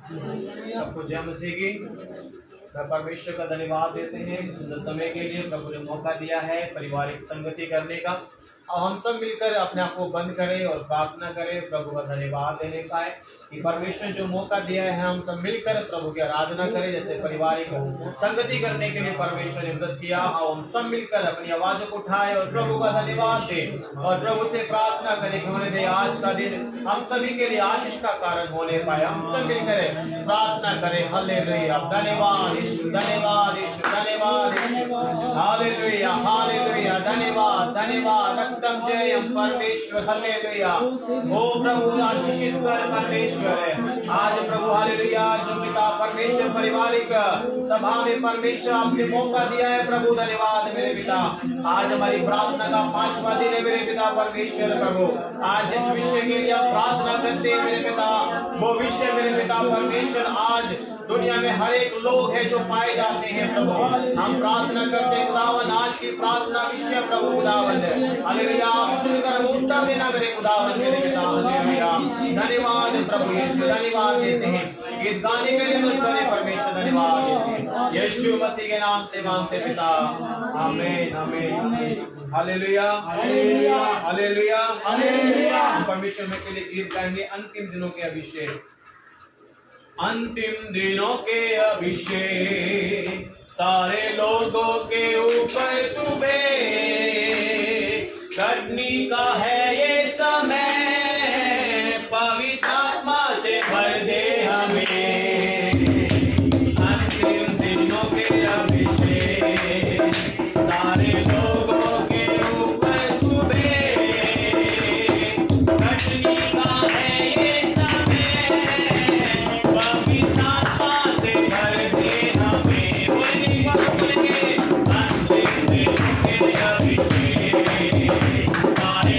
सबको जय मसीह की। परमेश्वर का धन्यवाद देते हैं सुंदर समय के लिए। प्रभु ने मौका दिया है पारिवारिक संगति करने का। अब हम सब मिलकर अपने आप को बंद करें और प्रार्थना करें, प्रभु का धन्यवाद देने पाए कि परमेश्वर जो मौका दिया है हम सब मिलकर प्रभु की आराधना करें। जैसे पारिवारिक संगति करने के लिए परमेश्वर ने मदद किया, अब हम सब मिलकर अपनी आवाजों को उठाए और प्रभु का धन्यवाद दें और प्रभु से प्रार्थना करें कि होने दे आज का दिन हम सभी के लिए आशीष का कारण होने पाए। हम सब मिलकर प्रार्थना करें। हालेलुया, धन्यवाद यीशु, धन्यवाद यीशु, धन्यवाद यीशु, हालेलुया हालेलुया, धन्यवाद धन्यवाद, रक्तम जयम परमेश्वर, हालेलुया। ओ प्रभु आशीषित कर परमेश्वर आज प्रभु, हालेलुया। जो पिता परमेश्वर पारिवारिक सभा में परमेश्वर आपने मौका दिया है प्रभु, धन्यवाद मेरे पिता। आज हमारी प्रार्थना का 5वां दिन है मेरे पिता परमेश्वर। प्रभु आज जिस विषय के लिए हम प्रार्थना करते हैं मेरे पिता, वो विषय मेरे पिता परमेश्वर आज दुनिया में हर एक लोग है जो पाए जाते हैं प्रभु। हम प्रार्थना करते हैं खुदावन, आज की प्रार्थना विषय प्रभु खुदावन, हालेलुया, आप सुनकर हम उत्तर देना मेरे खुदावन मेरे पिता, हालेलुया। धन्यवाद प्रभु यीशु, धन्यवाद देते हैं गीत गाने के लिए मदद करें परमेश्वर, धन्यवाद देते हैं यीशु मसीह के नाम से मांगते पिता, आमीन आमीन, हालेलुया हालेलुया हालेलुया हालेलुया। परमेश्वर में के लिए गीत गाएंगे अंतिम दिनों के अभिषेक। अंतिम दिनों के अभिषेक सारे लोगों के ऊपर तुम्हें करनी का है ये समय, पवित्र आत्मा से भर दे हमें। अंतिम दिनों के अभिषेक सारे लोगों के ऊपर तुम्हें करनी का है ये समय, पवित्र आत्मा से भर दे हमें। बोलेंगे अंतिम दिनों के अभिषेक सारे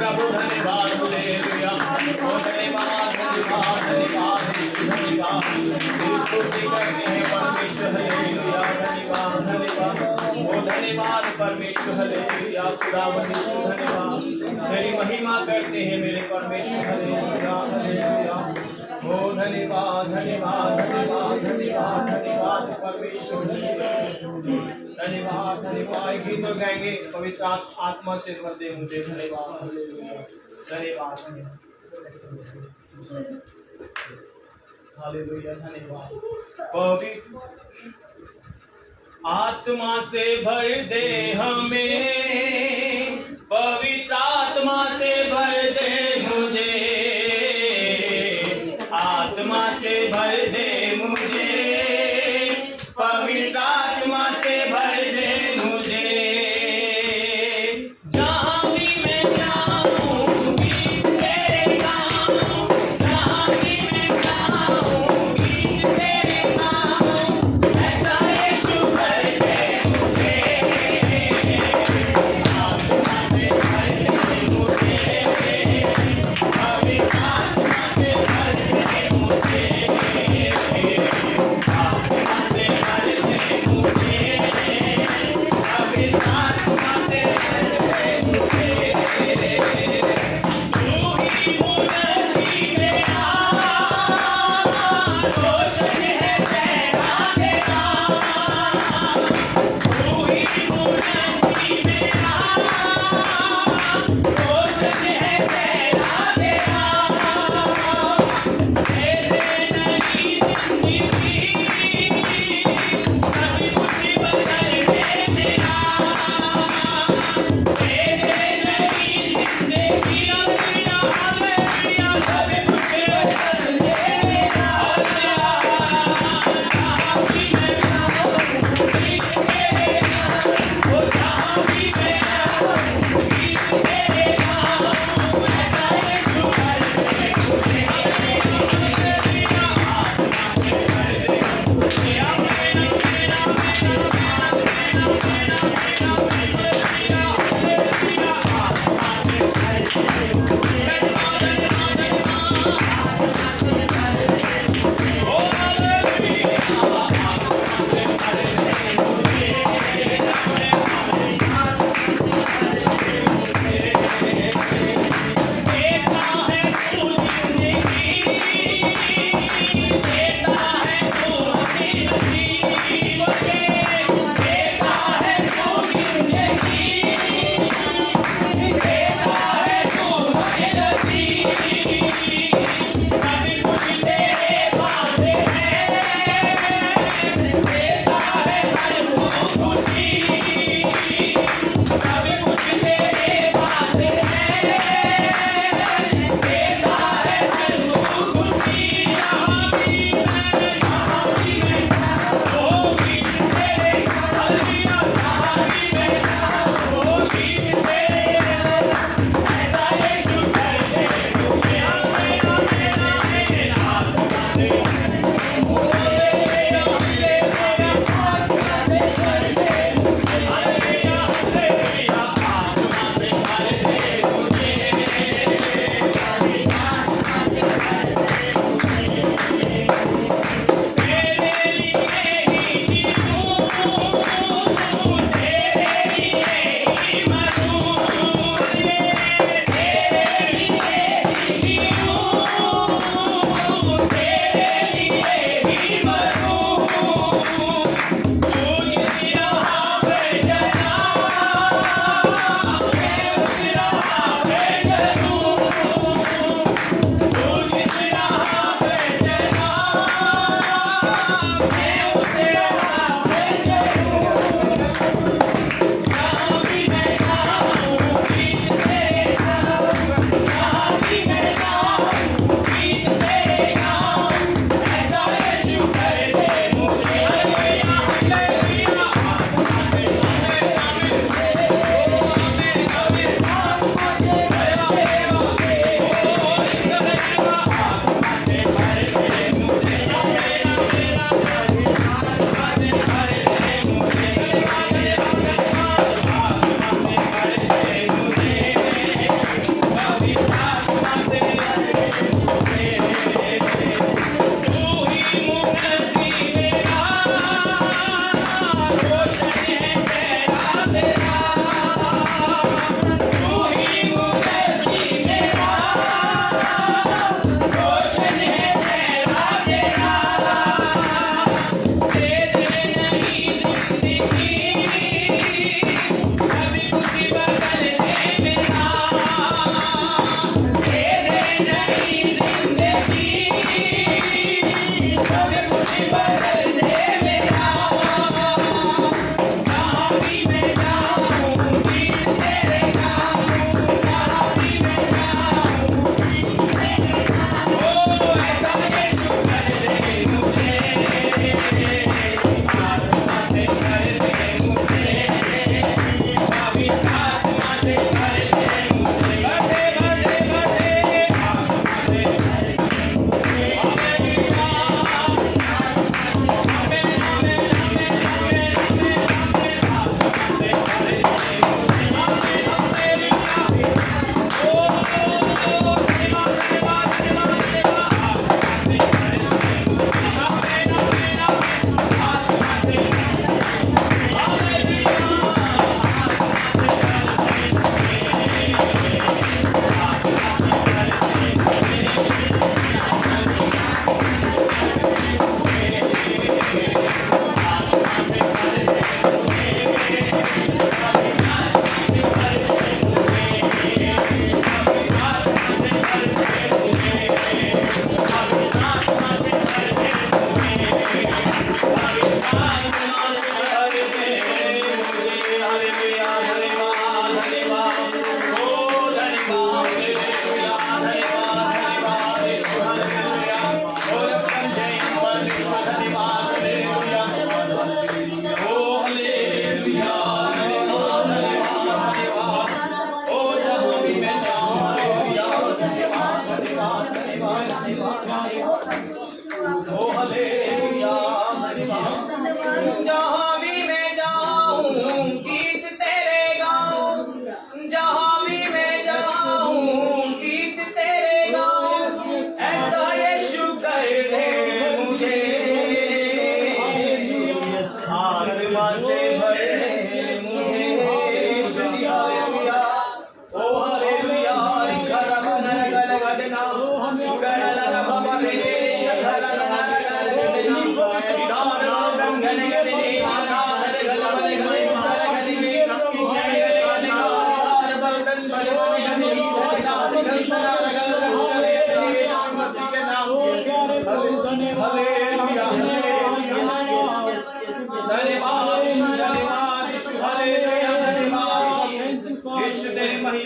प्रभु धन्यवाद हालेलुया ओ धन्यवाद धन्यवाद धन्यवाद धन्यवाद तेरी स्तुति करते हैं परमेश्वर हालेलुया धन्यवाद धन्यवाद ओ धन्यवाद परमेश्वर हालेलुया खुदावंद धन्यवाद तेरी महिमा करते हैं मेरे परमेश्वर हालेलुया हालेलुया ओ धन्यवाद धन्यवाद धन्यवाद धन्यवाद धन्यवाद परमेश्वर धन्यवाद धन्यवाद गीत गाएंगे पवित्र आत्मा से भर दे मुझे धन्यवाद हालेलुया धन्यवाद हालेलुया धन्यवाद पवित्र आत्मा से भर दे हमें पवित्र आत्मा से भर दे मुझे आत्मा से भर दे मुझे पवित्र आत्मा से भर दे मुझे जहाँ भी मैं जाऊंगी तेरे नाम जहाँ भी मैं जाऊंगी तेरे नाम ऐसा यीशु भर दे मुझे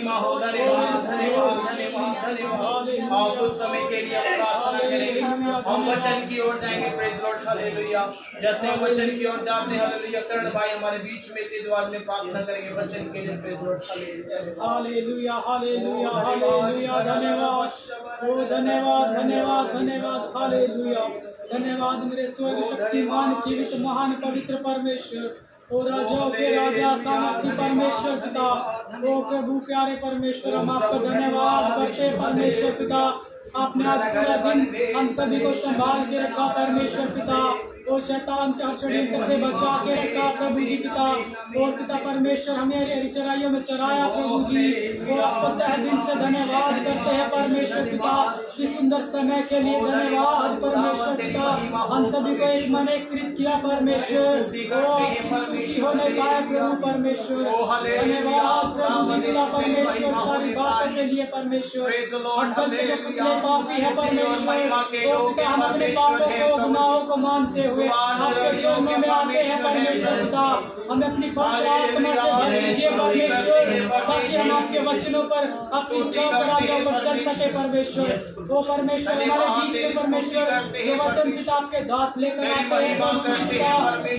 महिमा हो। धन्यवाद धन्यवाद धन्यवाद धन्यवाद। आप उस समय के लिए प्रार्थना करेंगे, हम वचन की ओर जाएंगे। Praise Lord hallelujah. जैसे हम वचन की ओर जाते हैं हालेलुया, करण भाई हमारे बीच में तेज आवाज में प्रार्थना करेंगे वचन के लिए। Praise Lord hallelujah hallelujah hallelujah. धन्यवाद ओ धन्यवाद धन्यवाद धन्यवाद हालेलुया। धन्यवाद मेरे स्वर्ग शक्तिमान जीवित महान पवित्र परमेश्वर, ओ राजाओं के राजा सामर्थी परमेश्वर पिता, ओ प्रभु प्यारे परमेश्वर, हम आपका धन्यवाद करते परमेश्वर पिता। आपने आज पूरा दिन हम सभी को संभाल के रखा परमेश्वर पिता, ओ शैतान के षड्यंत्र से बचा के रखा प्रभु जी पिता। और पिता परमेश्वर हमें हरी चराइयों में चराया प्रभु जी, और आपको तहे दिल से धन्यवाद करते हैं परमेश्वर पिता इस सुंदर समय के लिए। धन्यवाद परमेश्वर पिता, हम सभी को एक मन एकत्रित किया परमेश्वर, स्तुति होने पाए प्रभु परमेश्वर। धन्यवाद प्रभु जी पिता परमेश्वर सारी बातों के लिए परमेश्वर। हम सब के पुतले पापी है परमेश्वर, ओ पिता हम अपने पापों को गुनाहों को मानते हुए आपके चरणों में आते हैं परमेश्वर पिता। हमें अपनी पवित्र आत्मा से भर दीजिए परमेश्वर, ताकि हम आपके वचनों पर अपनी चौकड़ियों पर चल सके परमेश्वर। वो परमेश्वर हमारे बीच में परमेश्वर जो वचन पिता आपके दास लेकर आते हैं पिता,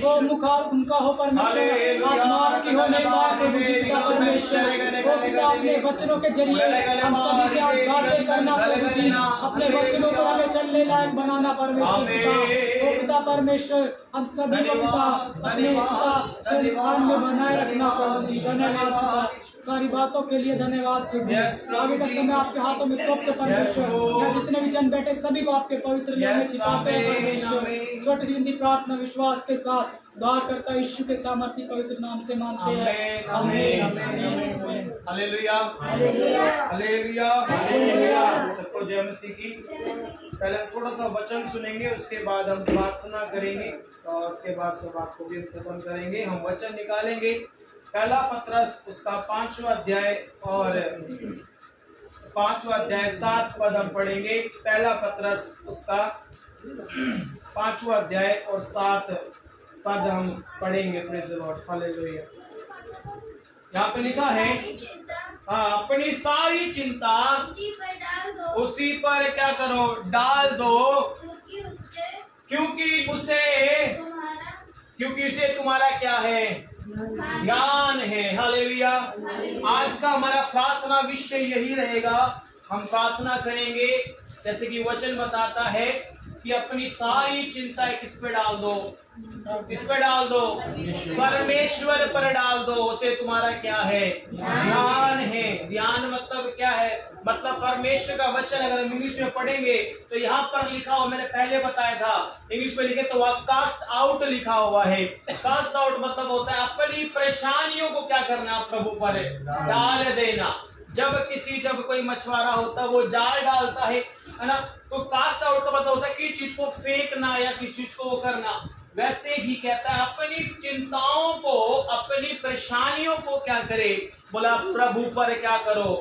वो मुखा उनका हो परमेश्वर, आत्मा आपकी होने पाए पिता परमेश्वर। वो पिता अपने वचनों के जरिए हम सभी से आज बातें करना प्रभु जी, अपने वचनों को हमें चलने लायक बनाना परमेश्वर पिता। वो पिता परमेश्वर हम सभी को पिता अपने पिता शरीर में बनाए रखना प्रभु जी। धन्यवाद पिता सारी बातों के लिए, धन्यवाद प्रभु। आगे का समय आपके हाथों में सौंपते परमेश्वर, यहाँ जितने भी जन बैठे सभी को आपके पवित्र नाम में छिपाते हैं परमेश्वर। छोटी सी विनती प्रार्थना विश्वास के साथ द्वार करता यीशु के सामर्थी पवित्र नाम से मानते हैं, आमीन आमीन। Hallelujah hallelujah hallelujah. सबको जय मसीह की। पहले थोड़ा सा वचन सुनेंगे, उसके बाद हम प्रार्थना करेंगे और उसके बाद सब आपको भी खत्म करेंगे। हम वचन निकालेंगे पहला पत्रस उसका 5वां अध्याय और 5वां अध्याय 7 पद हम पढ़ेंगे। पहला पत्रस उसका 5वां अध्याय और 7 पद हम पढ़ेंगे। Praise the Lord hallelujah. यहाँ पे लिखा है, अपनी सारी चिंता उसी पर क्या करो, डाल दो, क्योंकि उसे तुम्हारा क्या है, ध्यान है। हालेलुया। आज का हमारा प्रार्थना विषय यही रहेगा। हम प्रार्थना करेंगे जैसे कि वचन बताता है कि अपनी सारी चिंता किस पे डाल दो, किस पे डाल दो, परमेश्वर पर डाल दो, उसे तुम्हारा क्या है, ध्यान है। ध्यान मतलब क्या है, मतलब परमेश्वर का वचन अगर हम इंग्लिश में पढ़ेंगे तो यहाँ पर लिखा हुआ, मैंने पहले बताया था इंग्लिश में लिखे तो वह कास्ट आउट लिखा हुआ है। कास्ट आउट मतलब होता है अपनी परेशानियों को क्या करना, प्रभु पर डाल देना। जब कोई मछुआरा होता है वो जाल डालता है ना, तो कास्ट आउट का मतलब होता है कि चीज को फेंकना या किसी चीज को वो करना। वैसे ही कहता है अपनी चिंताओं को, अपनी परेशानियों को क्या करे, बोला प्रभु पर क्या करो,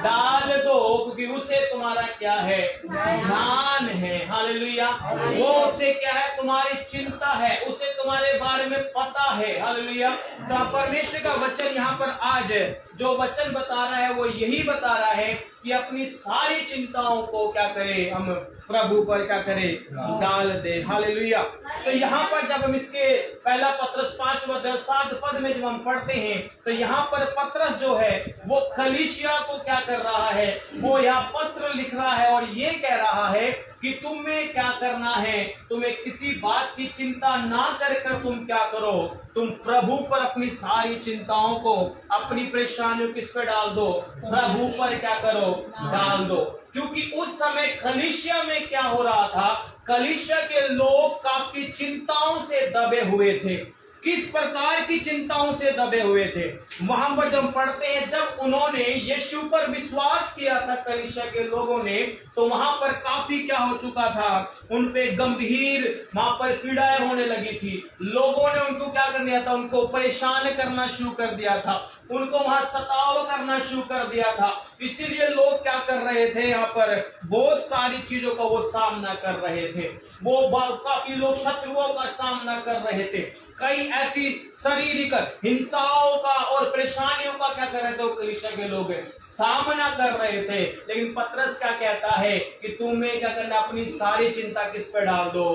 डाल दो, क्योंकि उसे तुम्हारा क्या है, ध्यान है। हालेलुया। वो उसे क्या है, तुम्हारी चिंता है, उसे तुम्हारे बारे में पता है। हालेलुया। तो परमेश्वर का वचन यहाँ पर आज जो वचन बता रहा है वो यही बता रहा है कि अपनी सारी चिंताओं को क्या करे, हम प्रभु पर क्या करे, डाल दे। हालेलुया। तो यहाँ पर जब हम इसके पहला पत्रस 5वां अध्याय 7 पद में जब हम पढ़ते हैं तो यहाँ पर पत्रस जो है वो कलीसिया को क्या कर रहा है, वो यहाँ पत्र लिख रहा है और ये कह रहा है कि तुम्हें क्या करना है, तुम्हें किसी बात की चिंता ना कर तुम क्या करो, तुम प्रभु पर अपनी सारी चिंताओं को, अपनी परेशानियों किस पे डाल दो, प्रभु पर क्या करो, डाल दो। क्योंकि उस समय कलीसिया में क्या हो रहा था, कलीसिया के लोग काफी चिंताओं से दबे हुए थे। किस प्रकार की चिंताओं से दबे हुए थे, वहां पर जब पढ़ते हैं जब उन्होंने यीशु पर विश्वास किया था कलीसिया के लोगों ने, तो वहां पर काफी क्या हो चुका था, उन पे गंभीर वहां पर पीड़ाएं होने लगी थी। लोगों ने उनको क्या कर दिया था, उनको परेशान करना शुरू कर दिया था, उनको वहां सताव करना शुरू कर दिया था। इसीलिए लोग क्या कर रहे थे, यहाँ पर बहुत सारी चीजों का वो सामना कर रहे थे। वो काफी लोग शत्रुओं का सामना कर रहे थे। कई ऐसी शारीरिक हिंसाओं का और परेशानियों का क्या कर रहे थे, वो कलीसिया के लोग सामना कर रहे थे। लेकिन पतरस क्या कहता है कि तुम्हें क्या करना, अपनी सारी चिंता किस पर डाल दो,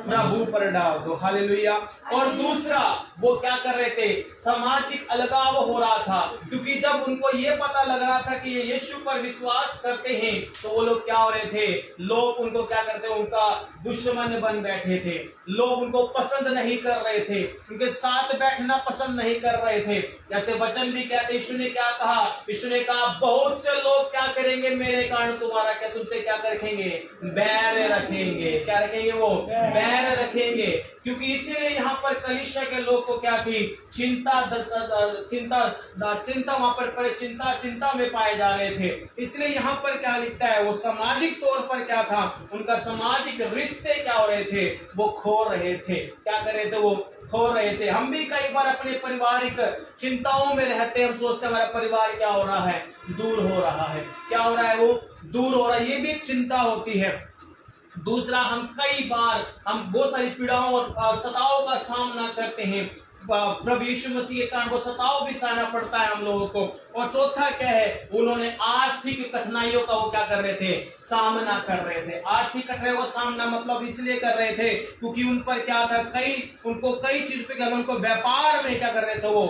प्रभु पर डाल दो। हालेलुया। और दूसरा वो क्या कर रहे थे, सामाजिक अलगाव हो रहा था, क्योंकि जब उनको ये पता लग रहा था कि ये यीशु पर विश्वास करते हैं तो वो लोग क्या हो रहे थे, लोग उनको क्या करते, उनका दुश्मन बन बैठे थे। लोग उनको पसंद नहीं कर रहे थे, उनके साथ बैठना पसंद नहीं कर रहे थे। जैसे वचन भी कहते, यीशु ने क्या कहा, यीशु ने कहा बहुत से लोग क्या करेंगे मेरे कारण तुम्हारा क्या, तुमसे क्या रखेंगे, बैर रखेंगे। क्या रखेंगे, वो बैर रखेंगे। क्योंकि इसीलिए यहाँ पर कलीसिया के लोग को क्या थी, चिंता वहां पर चिंता में पाए जा रहे थे। इसलिए यहाँ पर क्या लिखता है, वो सामाजिक तौर पर क्या था, उनका सामाजिक रिश्ते क्या हो रहे थे, वो खो रहे थे। क्या कर रहे थे, वो खो रहे थे। हम भी कई बार अपने पारिवारिक चिंताओं में रहते हैं, हम सोचते हैं हमारा परिवार क्या हो रहा है, दूर हो रहा है। क्या हो रहा है, वो दूर हो रहा है, ये भी एक चिंता होती है। दूसरा, हम कई बार बहुत सारी पीड़ाओं और सताओं का सामना करते हैं। प्रभु यीशु मसीह के कारण वो सताओ भी सहना पड़ता है हम लोगों को। और चौथा क्या है, उन्होंने आर्थिक कठिनाइयों का वो क्या कर रहे थे, सामना कर रहे थे। आर्थिक कठिनाइयों का सामना मतलब इसलिए कर रहे थे क्योंकि उन पर क्या था, उनको कई चीज पे क्या, उनको व्यापार में क्या कर रहे थे, वो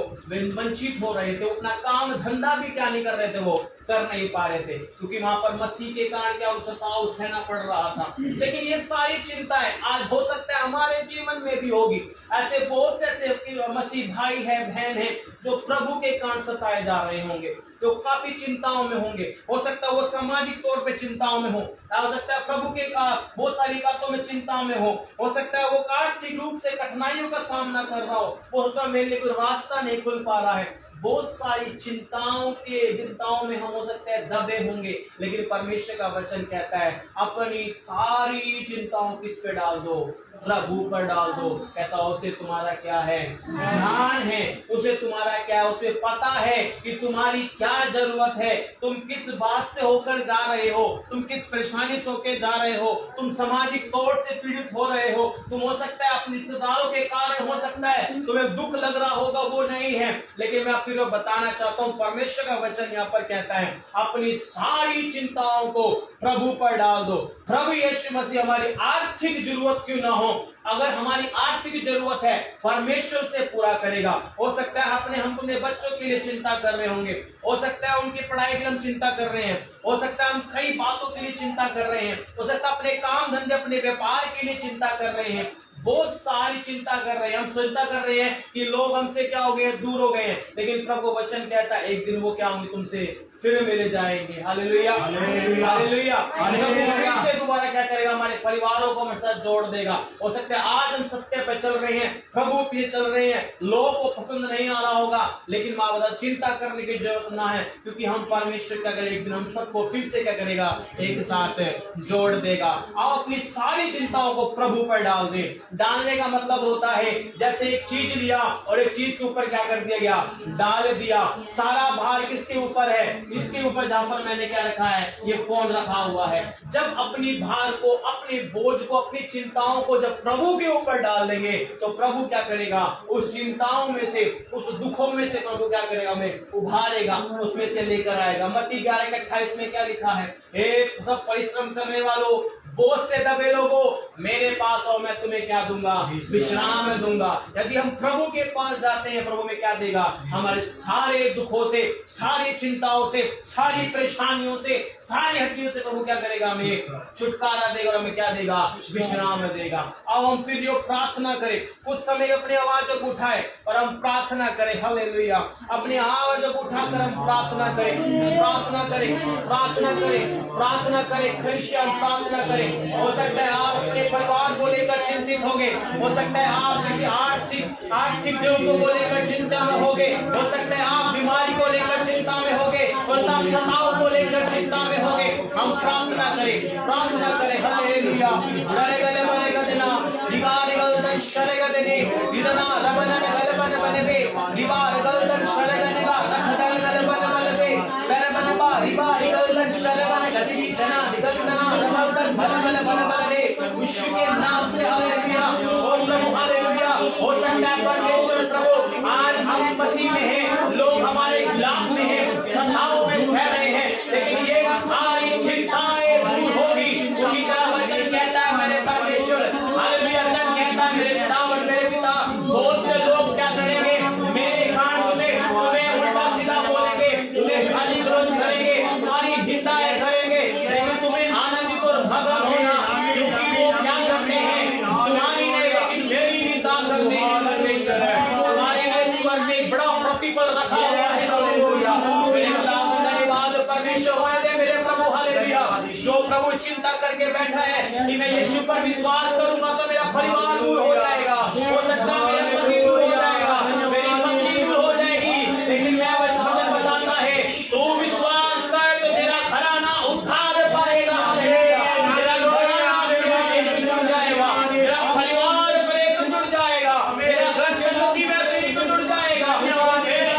वंचित हो रहे थे। अपना काम धंधा भी क्या नहीं कर रहे थे, वो कर नहीं पा रहे थे, क्योंकि वहां पर मसीह के कारण क्या सताव सहना पड़ रहा था। लेकिन ये सारी चिंताएं आज हो सकता है हमारे जीवन में भी होगी। ऐसे बहुत से ऐसे मसीह भाई है, बहन है, जो प्रभु के कारण सताए जा रहे होंगे, जो काफी चिंताओं में होंगे। हो सकता है वो सामाजिक तौर पे चिंताओं में हो सकता है प्रभु के बहुत सारी बातों में चिंताओं में हो सकता है वो आर्थिक रूप से कठिनाइयों का सामना कर रहा हो, मेरे लिए कोई रास्ता नहीं खुल पा रहा है। बहुत सारी चिंताओं में हम हो सकते हैं दबे होंगे। लेकिन परमेश्वर का वचन कहता है अपनी सारी चिंताओं किस पे डाल दो, प्रभु पर डाल दो। कहता है उसे तुम्हारा क्या है, ध्यान है, उसे तुम्हारा क्या है, उसे पता है कि तुम्हारी क्या जरूरत है, तुम किस बात से होकर जा रहे हो, तुम किस परेशानी से होकर जा रहे हो, तुम सामाजिक तौर से पीड़ित हो रहे हो, तुम हो सकता है अपने रिश्तेदारों के कारण हो सकता है तुम्हें दुख लग रहा होगा, वो नहीं है। लेकिन मैं फिर बताना चाहता हूँ, परमेश्वर का वचन यहाँ पर कहता है अपनी सारी चिंताओं को प्रभु पर डाल दो। प्रभु यीशु मसीह हमारी आर्थिक जरूरत क्यों ना हो, अगर हमारी आर्थिक जरूरत है परमेश्वर से पूरा करेगा। हो सकता है हम अपने बच्चों के लिए चिंता कर रहे होंगे, हो सकता है उनकी पढ़ाई के लिए हम चिंता कर रहे हैं, हो सकता है हम कई बातों के लिए चिंता कर रहे हैं, हो सकता है अपने काम धंधे अपने व्यापार के लिए चिंता कर रहे हैं, बहुत सारी चिंता कर रहे हैं। हम चिंता कर रहे हैं कि लोग हमसे क्या हो गए, दूर हो गए हैं। लेकिन प्रभु वचन कहता है एक दिन वो क्या होंगे, तुमसे फिर मिले जाएंगे। Hallelujah, hallelujah, hallelujah. से दोबारा क्या करेगा, हमारे परिवारों को हमारे साथ जोड़ देगा। हो सकता है आज हम सत्य पे चल रहे हैं, प्रभु पे चल रहे हैं, लोगों को पसंद नहीं आ रहा होगा, लेकिन माँ बता चिंता करने की जरूरत ना है, क्योंकि हम परमेश्वर क्या करें, एक दिन हम सबको फिर से क्या करेगा, एक साथ जोड़ देगा। आओ अपनी सारी चिंताओं को प्रभु पर डाल दे। डालने का मतलब होता है जैसे एक चीज लिया और एक चीज के ऊपर क्या कर दिया गया, डाल दिया। सारा भार किसके ऊपर है, इसके ऊपर, जहां पर मैंने क्या रखा है, ये फोन रखा हुआ है। जब अपनी भार को, अपने बोझ को, अपनी चिंताओं को जब प्रभु के ऊपर डाल देंगे तो प्रभु क्या करेगा, उस चिंताओं में से, उस दुखों में से प्रभु क्या करेगा, हमें उभारेगा, उसमें से लेकर आएगा। मत्ती 11:28 में क्या लिखा है, हे सब परिश्रम करने वालों, बोझ से दबे लोगों, मेरे पास आओ, मैं तुम्हें क्या दूंगा, विश्राम दूंगा। यदि हम प्रभु के पास जाते हैं, प्रभु में क्या देगा, हमारे सारे दुखों से, सारी चिंताओं से, सारी परेशानियों से, सारी हर चीजों से प्रभु क्या करेगा, हमें छुटकारा देगा और हमें क्या देगा, विश्राम देगा। अब हम फिर जो प्रार्थना करें, कुछ समय अपनी आवाजों को उठाए और हम प्रार्थना करें। हालेलुया, अपनी आवाजों को उठाकर हम प्रार्थना करें, प्रार्थना करें, प्रार्थना करें, प्रार्थना करें, क्रिश्चियन प्रार्थना करें। हो सकता है आप अपने परिवार को लेकर चिंतित होंगे, हो सकता है आप किसी आर्थिक जरूरतों को लेकर चिंता में होंगे, हो सकता है आप बीमारी को लेकर चिंता में होंगे, और सताव को लेकर चिंता में होंगे। हम प्रार्थना करें, प्रार्थना करें। हालेलुया, गले गले मले गदना रिवार गलदन शरगदने दिदना रमना गलबन बनबे रिवार गलदन शरगनेगा रखदन गलबन बनबे बरबनबा रिवार गलदन शरगन गदनी जना दिगंदना रमलदन बलबल बलबल रे, यीशु के नाम से हालेलुया, ओ प्रभु हालेलुया। हो सकता है प्रभु चिंता करके बैठा है कि मैं यीशु पर विश्वास करूंगा तो मेरा परिवार दूर हो जाएगा, हो सकता है मेरा पति दूर हो जाएगा, मेरी पत्नी दूर हो जाएगी, लेकिन मैं वचन बताता है तू विश्वास कर तो तेरा घराना उद्धार पाएगा, तेरा घराना जुड़ जाएगा, तेरा परिवार फिर जुड़ जाएगा, मेरा घर संगति में फिर जुड़ जाएगा,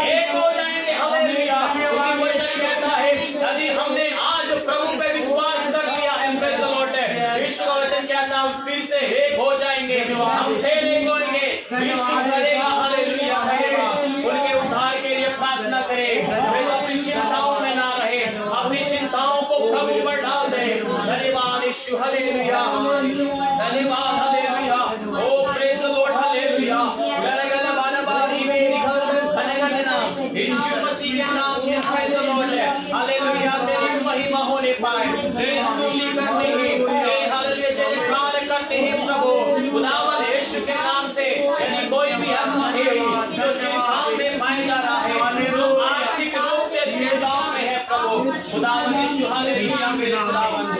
एक हो जाएंगे। हालेलुया। इसी वचन कहता है यदि हमने आज प्रभु पे विश्वास कर लिया है, प्रेज़ द लॉर्ड, यीशु का वचन कहता है हम फिर से एक हो जाएंगे, हम फिर एक होंगे, यीशु करेगा। हालेलुया। उनके उद्धार के लिए प्रार्थना करें, वे अपनी चिंताओं में ना रहे, अपनी चिंताओं को प्रभु पर डाल दे। धन्यवाद यीशु। हालेलुया, धन्यवाद। हालेलुया। Oh praise the Lord. हालेलुया। गलगल बालबारी में निकल धन्यवाद देना यीशु मसीह के नाम से। Praise the Lord. हालेलुया। तेरी महिमा होने पाए, तेरी स्तुति करते हैं, तेरी हालेलुया जयकार करते हैं प्रभु खुदावंद यीशु के नाम से। यदि कोई भी ऐसा है जो चिंताओं में पाया जा रहा है, जो आर्थिक रूप से चिंताओं में है प्रभु खुदावंद यीशु। हालेलुया। मेरे खुदावंद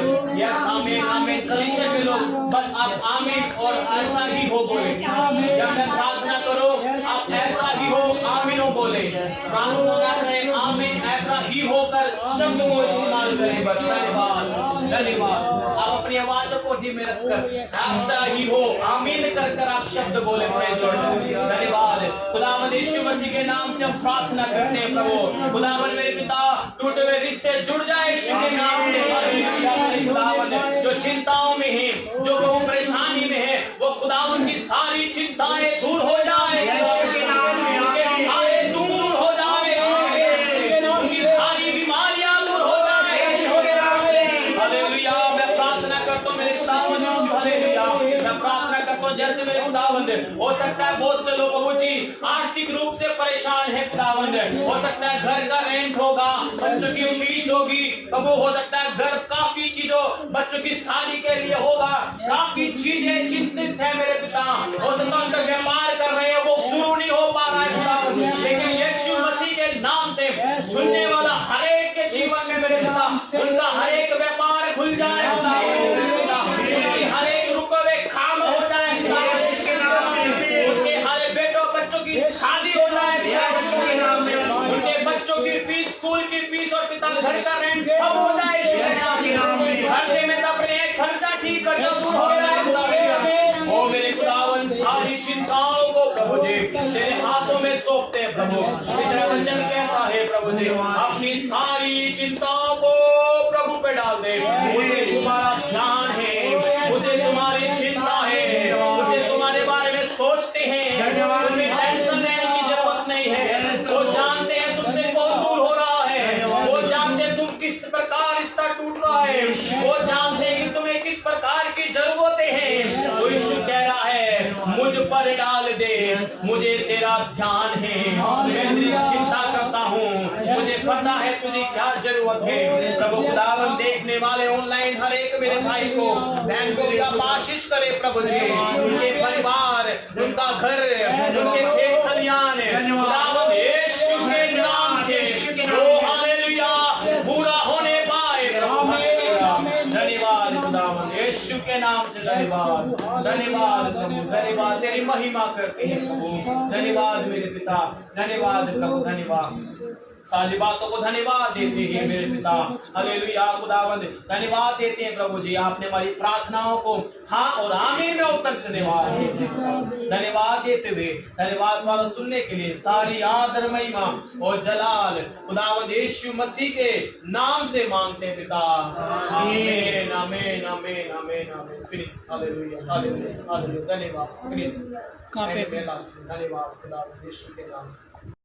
यस आमीन आमीन। कलीसिया के लोग बस आप आमीन और ऐसा ही हो बोले। जब मैं प्रार्थना करो आप ऐसा ही हो आमीन हो बोले, प्रार्थना करें आमीन ऐसा ही होकर शब्द को इस्तेमाल करें। बस धन्यवाद धन्यवाद। आप अपनी आवाज़ों को धीमे रखकर ऐसा ही हो आमीन कर कर आप शब्द बोले। धन्यवाद। खुदावंद यीशु मसीह के नाम से हम प्रार्थना करते हैं प्रभु खुदावंद मेरे पिता, टूटे हुए रिश्ते जुड़ जाए यीशु के नाम से। खुदावंद जो चिंताओं में है, जो प्रभु परेशानी में है, वो खुदावंद की सारी चिंताएं दूर हो जाए यीशु के नाम में, उनके सारे दुख दूर हो जाए, उनकी सारी बीमारियां दूर हो जाए यीशु के नाम में। हालेलुया। मैं प्रार्थना करता हूं मेरे खुदावंद यीशु। हालेलुया। मैं प्रार्थना करता हूं जैसे मेरे खुदावंद, हो सकता है बहुत से लोग प्रभु जी आर्थिक रूप से परेशान है खुदावंद, हो सकता है घर का रेंट होगा, बच्चों की फीस होगी प्रभु, हो सकता है घर काफी चीजों बच्चों की शादी के लिए होगा, काफी चीजें चिंतित है मेरे पिता, हो सकता है उनका व्यापार कर रहे हैं वो शुरू नहीं हो पा रहा है खुदावंद, लेकिन यीशु मसीह के नाम से सुनने वाला हर एक के जीवन में मेरे पिता उनका हर एक व्यापार खुल जाए, उनकी हर एक रुपये काम हो जाए, उनके हर बेटों बच्चों की शादी हो जाए, उनके बच्चों की फीस, स्कूल की फीस और पिता घर का रेंट सब हो जाए, खर्चे में तब रहे खर्चा ठीक कर दूर हो जाए। ओ मेरे खुदावंद सारी चिंताओं को प्रभु जी तेरे हाथों में सौंपते हैं प्रभु, तेरा वचन कहता है प्रभु जी अपनी सारी चिंताओं को प्रभु पे डाल दे। मुझे तुम्हारा ध्यान है, मुझे तुम्हारी चिंता है, मुझे तुम्हारे बारे में सोचते हैं, तुम्हें टेंशन लेने की जरूरत नहीं है। वो जानते हैं तुमसे कौन दूर हो रहा है, वो जानते हैं तुम किस प्रकार रिश्ता टूट रहा है, वो जानते हैं कि तुम्हें किस प्रकार की जरूरतें हैं। वो यीशु कह रहा है मुझ पर डाल दे, मुझे तेरा ध्यान है, मैं तेरी चिंता करता हूँ, मुझे पता है तुझे क्या जरूरत है। प्रभु खुदावंद देखने वाले ऑनलाइन हर एक मेरे भाई को बहन को भी आप आशीष करे प्रभु जी, उनके परिवार, उनका घर, उनके खेत खलियान खुदावंद यीशु के नाम से ओ हालेलुया पूरा होने पाए। धन्यवाद खुदावंद यीशु के नाम से। धन्यवाद धन्यवाद प्रभु, धन्यवाद तेरी महिमा करते हैं प्रभु। धन्यवाद मेरे पिता, धन्यवाद प्रभु, धन्यवाद सारी बातों को धन्यवाद देते हैं मेरे पिता। हालेलुया खुदावंद धन्यवाद देते हैं प्रभु जी, आपने हमारी प्रार्थनाओं को हाँ और आमीन में उत्तर धन्यवाद देते हुए धन्यवाद वाला सुनने के लिए सारी आदर महिमा और जलाल खुदावंद यीशु मसीह के नाम से मांगते हैं पिता। आमीन आमीन आमीन आमीन आमीन। फिनिश। Hallelujah hallelujah hallelujah. धन्यवाद। फिनिश। धन्यवाद खुदावंद यीशु के नाम से।